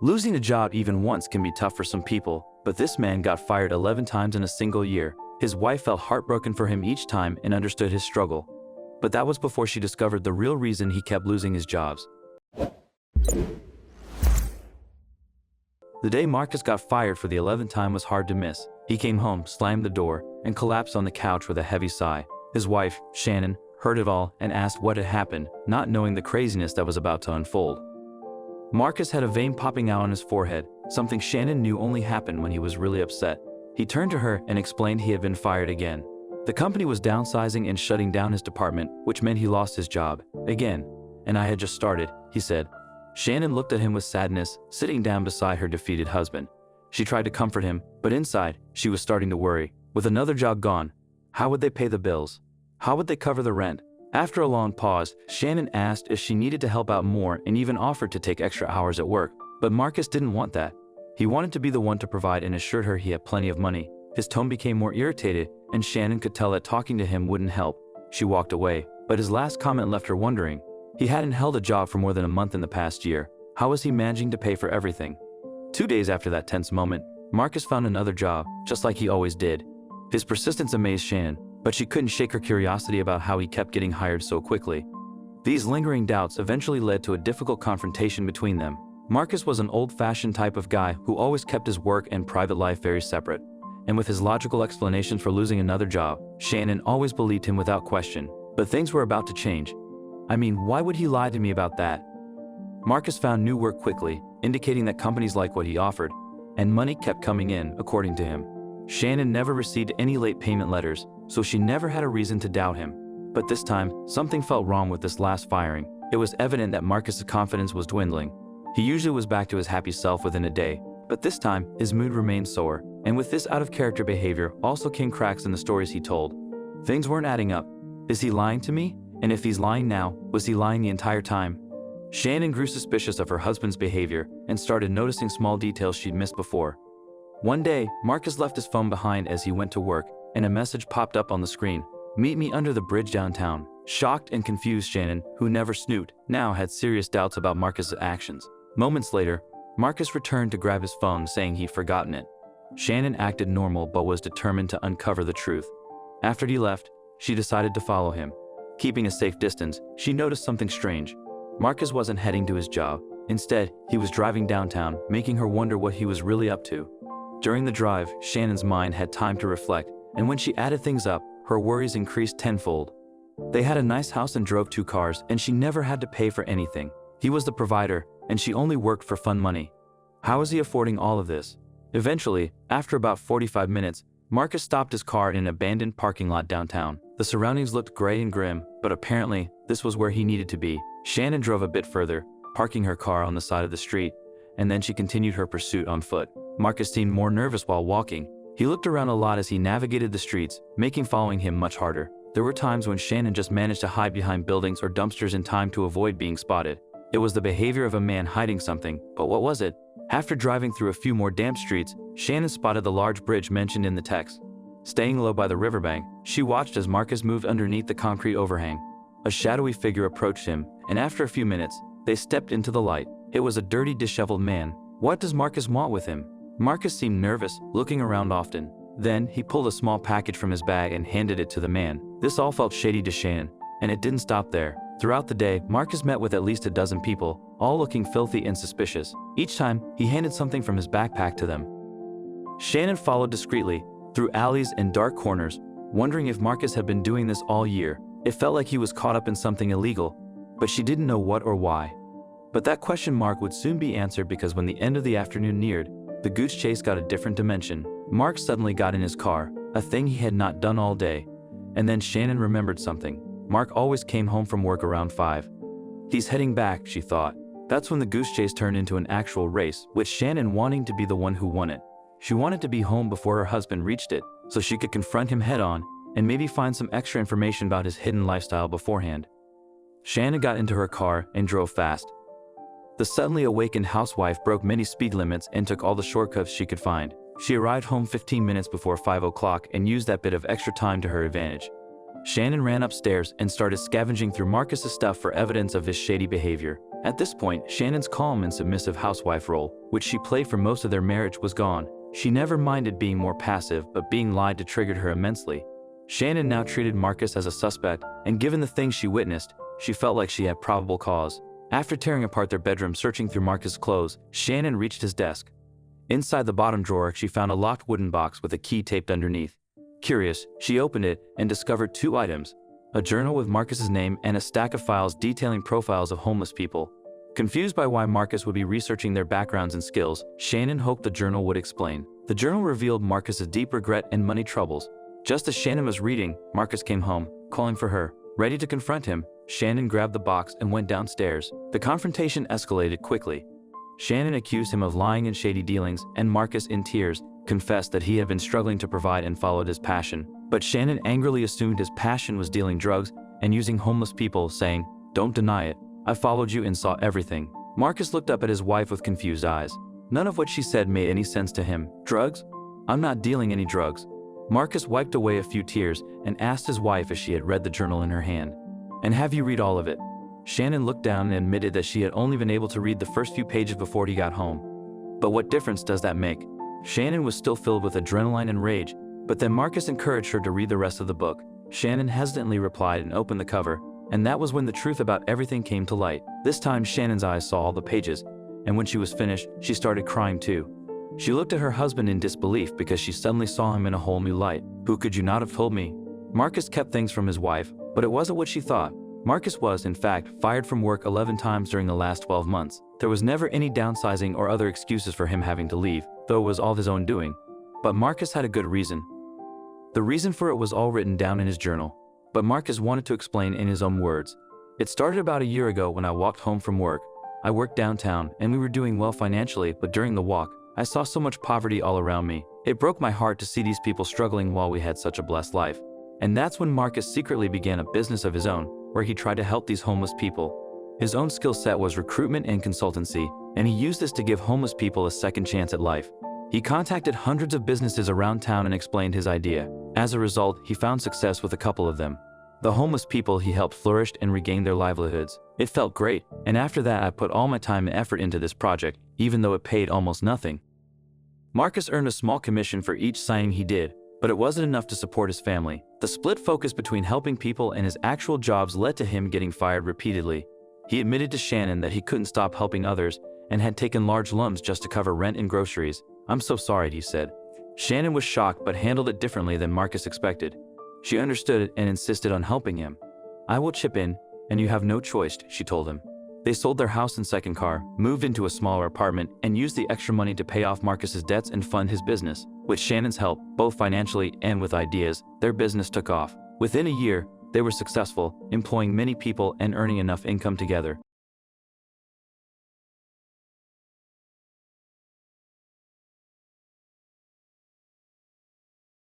Losing a job even once can be tough for some people, but this man got fired 11 times in a single year. His wife felt heartbroken for him each time and understood his struggle. But that was before she discovered the real reason he kept losing his jobs. The day Marcus got fired for the 11th time was hard to miss. He came home, slammed the door, and collapsed on the couch with a heavy sigh. His wife, Shannon, heard it all and asked what had happened, not knowing the craziness that was about to unfold. Marcus had a vein popping out on his forehead, something Shannon knew only happened when he was really upset. He turned to her and explained he had been fired again. The company was downsizing and shutting down his department, which meant he lost his job. Again. And I had just started, he said. Shannon looked at him with sadness, sitting down beside her defeated husband. She tried to comfort him, but inside, she was starting to worry. With another job gone, how would they pay the bills? How would they cover the rent? After a long pause, Shannon asked if she needed to help out more and even offered to take extra hours at work. But Marcus didn't want that. He wanted to be the one to provide and assured her he had plenty of money. His tone became more irritated, and Shannon could tell that talking to him wouldn't help. She walked away, but his last comment left her wondering. He hadn't held a job for more than a month in the past year. How was he managing to pay for everything? 2 days after that tense moment, Marcus found another job, just like he always did. His persistence amazed Shannon, but she couldn't shake her curiosity about how he kept getting hired so quickly. These lingering doubts eventually led to a difficult confrontation between them. Marcus was an old-fashioned type of guy who always kept his work and private life very separate. And with his logical explanations for losing another job, Shannon always believed him without question. But things were about to change. I mean, why would he lie to me about that? Marcus found new work quickly, indicating that companies liked what he offered, and money kept coming in, according to him. Shannon never received any late payment letters, so she never had a reason to doubt him. But this time, something felt wrong with this last firing. It was evident that Marcus's confidence was dwindling. He usually was back to his happy self within a day, but this time, his mood remained sore. And with this out-of-character behavior also came cracks in the stories he told. Things weren't adding up. Is he lying to me? And if he's lying now, was he lying the entire time? Shannon grew suspicious of her husband's behavior and started noticing small details she'd missed before. One day, Marcus left his phone behind as he went to work, and a message popped up on the screen. "Meet me under the bridge downtown." Shocked and confused Shannon, who never snooped, now had serious doubts about Marcus's actions. Moments later, Marcus returned to grab his phone, saying he'd forgotten it. Shannon acted normal but was determined to uncover the truth. After he left, she decided to follow him. Keeping a safe distance, she noticed something strange. Marcus wasn't heading to his job. Instead, he was driving downtown, making her wonder what he was really up to. During the drive, Shannon's mind had time to reflect, and when she added things up, her worries increased tenfold. They had a nice house and drove 2 cars, and she never had to pay for anything. He was the provider, and she only worked for fun money. How was he affording all of this? Eventually, after about 45 minutes, Marcus stopped his car in an abandoned parking lot downtown. The surroundings looked gray and grim, but apparently, this was where he needed to be. Shannon drove a bit further, parking her car on the side of the street, and then she continued her pursuit on foot. Marcus seemed more nervous while walking. He looked around a lot as he navigated the streets, making following him much harder. There were times when Shannon just managed to hide behind buildings or dumpsters in time to avoid being spotted. It was the behavior of a man hiding something, but what was it? After driving through a few more damp streets, Shannon spotted the large bridge mentioned in the text. Staying low by the riverbank, she watched as Marcus moved underneath the concrete overhang. A shadowy figure approached him, and after a few minutes, they stepped into the light. It was a dirty, disheveled man. What does Marcus want with him? Marcus seemed nervous, looking around often. Then, he pulled a small package from his bag and handed it to the man. This all felt shady to Shannon, and it didn't stop there. Throughout the day, Marcus met with at least a dozen people, all looking filthy and suspicious. Each time, he handed something from his backpack to them. Shannon followed discreetly, through alleys and dark corners, wondering if Marcus had been doing this all year. It felt like he was caught up in something illegal, but she didn't know what or why. But that question mark would soon be answered, because when the end of the afternoon neared, the goose chase got a different dimension. Mark suddenly got in his car, a thing he had not done all day. And then Shannon remembered something. Mark always came home from work around 5. He's heading back, she thought. That's when the goose chase turned into an actual race, with Shannon wanting to be the one who won it. She wanted to be home before her husband reached it, so she could confront him head-on and maybe find some extra information about his hidden lifestyle beforehand. Shannon got into her car and drove fast. The suddenly awakened housewife broke many speed limits and took all the shortcuts she could find. She arrived home 15 minutes before 5 o'clock and used that bit of extra time to her advantage. Shannon ran upstairs and started scavenging through Marcus's stuff for evidence of his shady behavior. At this point, Shannon's calm and submissive housewife role, which she played for most of their marriage, was gone. She never minded being more passive, but being lied to triggered her immensely. Shannon now treated Marcus as a suspect, and given the things she witnessed, she felt like she had probable cause. After tearing apart their bedroom searching through Marcus' clothes, Shannon reached his desk. Inside the bottom drawer, she found a locked wooden box with a key taped underneath. Curious, she opened it and discovered two items: a journal with Marcus's name and a stack of files detailing profiles of homeless people. Confused by why Marcus would be researching their backgrounds and skills, Shannon hoped the journal would explain. The journal revealed Marcus's deep regret and money troubles. Just as Shannon was reading, Marcus came home, calling for her. Ready to confront him, Shannon grabbed the box and went downstairs. The confrontation escalated quickly. Shannon accused him of lying and shady dealings, and Marcus, in tears, confessed that he had been struggling to provide and followed his passion. But Shannon angrily assumed his passion was dealing drugs and using homeless people, saying, "Don't deny it. I followed you and saw everything." Marcus looked up at his wife with confused eyes. None of what she said made any sense to him. "Drugs? I'm not dealing any drugs." Marcus wiped away a few tears and asked his wife if she had read the journal in her hand. "And have you read all of it?" Shannon looked down and admitted that she had only been able to read the first few pages before he got home. But what difference does that make? Shannon was still filled with adrenaline and rage, but then Marcus encouraged her to read the rest of the book. Shannon hesitantly replied and opened the cover, and that was when the truth about everything came to light. This time Shannon's eyes saw all the pages, and when she was finished, she started crying too. She looked at her husband in disbelief because she suddenly saw him in a whole new light. "Who could you not have told me?" Marcus kept things from his wife, but it wasn't what she thought. Marcus was, in fact, fired from work 11 times during the last 12 months. There was never any downsizing or other excuses for him having to leave, though it was all his own doing. But Marcus had a good reason. The reason for it was all written down in his journal, but Marcus wanted to explain in his own words. "It started about a year ago when I walked home from work. I worked downtown, and we were doing well financially, but during the walk, I saw so much poverty all around me. It broke my heart to see these people struggling while we had such a blessed life. And that's when Marcus secretly began a business of his own, where he tried to help these homeless people. His own skill set was recruitment and consultancy, and he used this to give homeless people a second chance at life. He contacted hundreds of businesses around town and explained his idea. As a result, he found success with a couple of them. The homeless people he helped flourished and regained their livelihoods. It felt great, and after that I put all my time and effort into this project, even though it paid almost nothing." Marcus earned a small commission for each signing he did, but it wasn't enough to support his family. The split focus between helping people and his actual jobs led to him getting fired repeatedly. He admitted to Shannon that he couldn't stop helping others and had taken large lumps just to cover rent and groceries. "I'm so sorry," he said. Shannon was shocked but handled it differently than Marcus expected. She understood it and insisted on helping him. "I will chip in, and you have no choice," she told him. They sold their house and second car, moved into a smaller apartment, and used the extra money to pay off Marcus's debts and fund his business. With Shannon's help, both financially and with ideas, their business took off. Within a year, they were successful, employing many people and earning enough income together